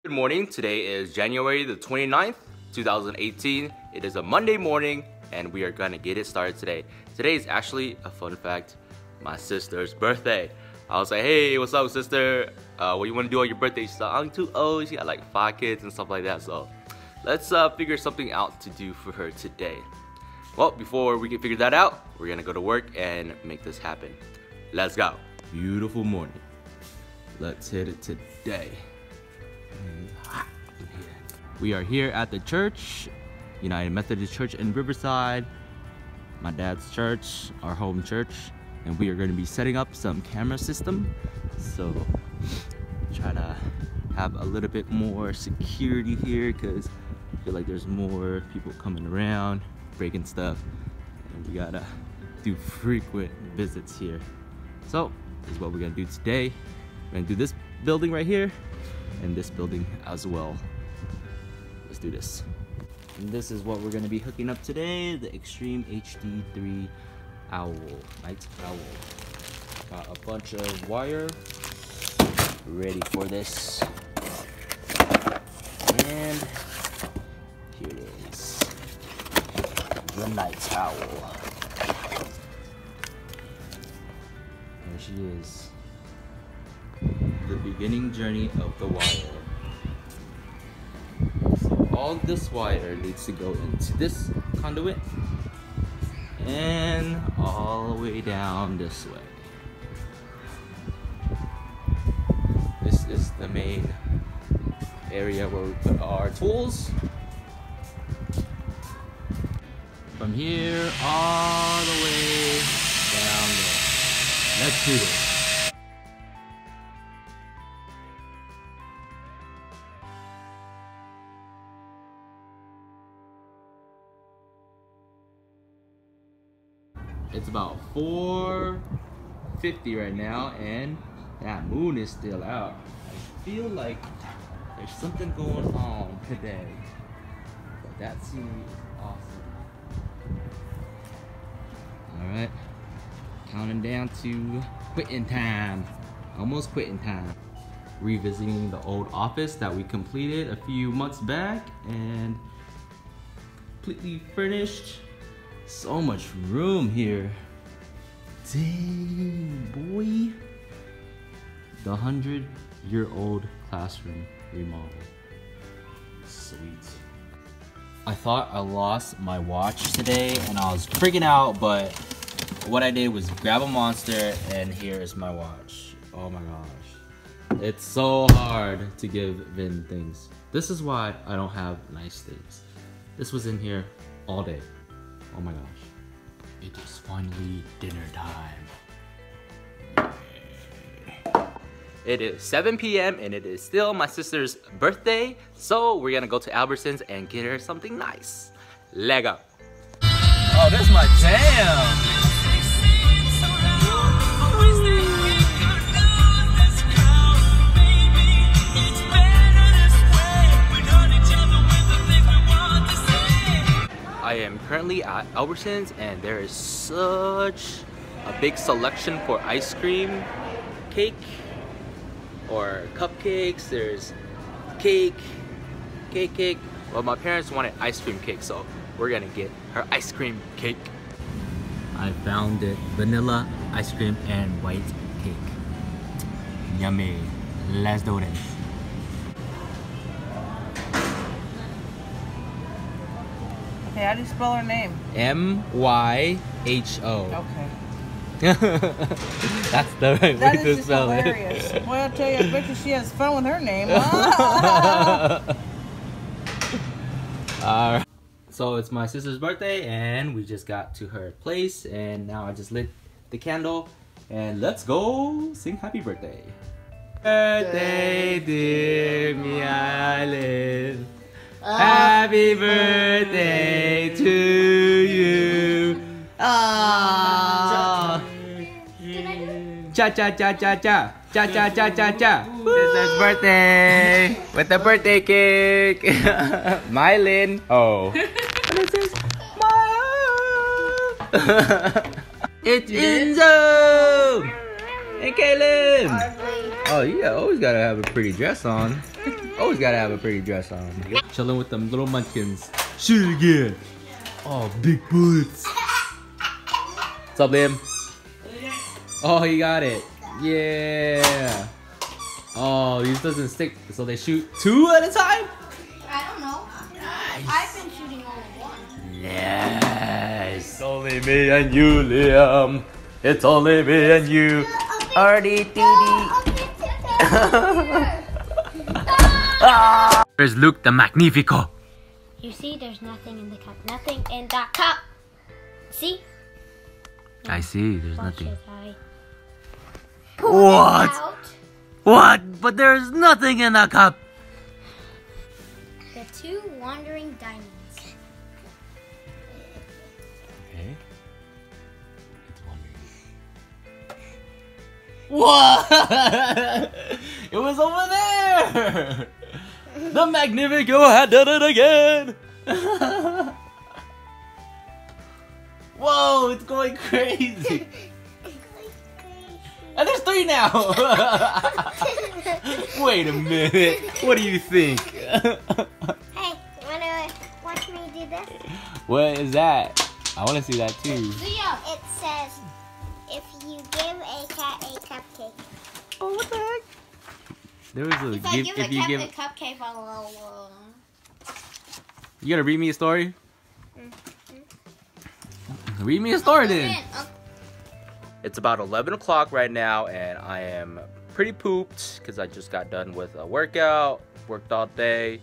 Good morning. Today is January the 29th, 2018. It is a Monday morning and we are gonna get it started today. Today is actually a fun fact, my sister's birthday. I was like, hey, what's up, sister? What you wanna do on your birthday? She's like, I'm too old. She got like 5 kids and stuff like that. So let's figure something out to do for her today. Well, before we can figure that out, we're gonna go to work and make this happen. Let's go. Beautiful morning. Let's hit it today. We are here at the church, United Methodist Church in Riverside, my dad's church, our home church, and we are going to be setting up some camera system. So try to have a little bit more security here because I feel like there's more people coming around, breaking stuff, and we gotta do frequent visits here. So this is what we're gonna do today. We're gonna do this building right here and this building as well. Let's do this. And this is what we're gonna be hooking up today, the Extreme HD3 Owl, Night Owl. Got a bunch of wire ready for this. And here it is, the Night Owl. There she is. The beginning journey of the wire. So all this wire needs to go into this conduit and all the way down this way. This is the main area where we put our tools. From here all the way down there. Let's do this. It's about 4:50 right now and that moon is still out. I feel like there's something going on today, but that seems awesome. Alright, counting down to quitting time. Almost quitting time. Revisiting the old office that we completed a few months back and completely furnished. So much room here. Dang, boy. The 100-year-old classroom remodel. Sweet. I thought I lost my watch today and I was freaking out, but what I did was grab a Monster and here is my watch. Oh my gosh. It's so hard to give Vin things. This is why I don't have nice things. This was in here all day. Oh my gosh. It is finally dinner time. Yay. It is 7 p.m. and it is still my sister's birthday. So we're gonna go to Albertsons and get her something nice. Lego. Oh, that's my jam. I am currently at Albertsons and there is such a big selection for ice cream, cake, or cupcakes. There's cake. Well, my parents wanted ice cream cake, so we're gonna get her ice cream cake. I found it, vanilla ice cream and white cake. Yummy. Let's do this. Okay, how do you spell her name? M-Y-H-O. Okay. That's the right way to spell hilarious. it. Well, I'll tell you, I bet you she has fun with her name. Alright. So it's my sister's birthday and we just got to her place and now I just lit the candle and let's go sing happy birthday. Birthday, dear me, I live. Happy birthday to you. Ah. Cha cha cha cha cha. Cha cha cha cha cha. Sister's birthday with the birthday cake. Mylin. Oh. And it says Mom. It's Enzo and Kaylin. Oh, you always gotta have a pretty dress on. Always gotta have a pretty dress on. Chilling with them little munchkins. Shoot it again. Oh, big bullets. What's up, Liam? Oh, he got it. Yeah. Oh, these doesn't stick, so they shoot 2 at a time? I don't know. Nice. I've been shooting only 1. Yes. Only me and you, Liam. It's only me and you. Artie doody. Where's Luke the Magnifico? You see, there's nothing in the cup. Nothing in that cup. See? I see, there's nothing. Pull What? it out. What? But there's nothing in the cup. The 2 wandering diamonds. Okay. It's wandering. What? It was over there. The Magnifico had done it again. Whoa, it's going crazy. And there's 3 now. Wait a minute. What do you think? Hey, wanna watch me do this? What is that? I want to see that too. It says, if you give a cat a cupcake. Oh, what the heck? There was a If I give a cat a cupcake, I'll... You gonna read me a story? Read me a story then. It's about 11 o'clock right now, and I am pretty pooped because I just got done with a workout, worked all day.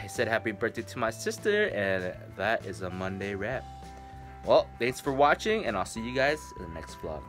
I said happy birthday to my sister, and that is a Monday wrap. Well, thanks for watching, and I'll see you guys in the next vlog.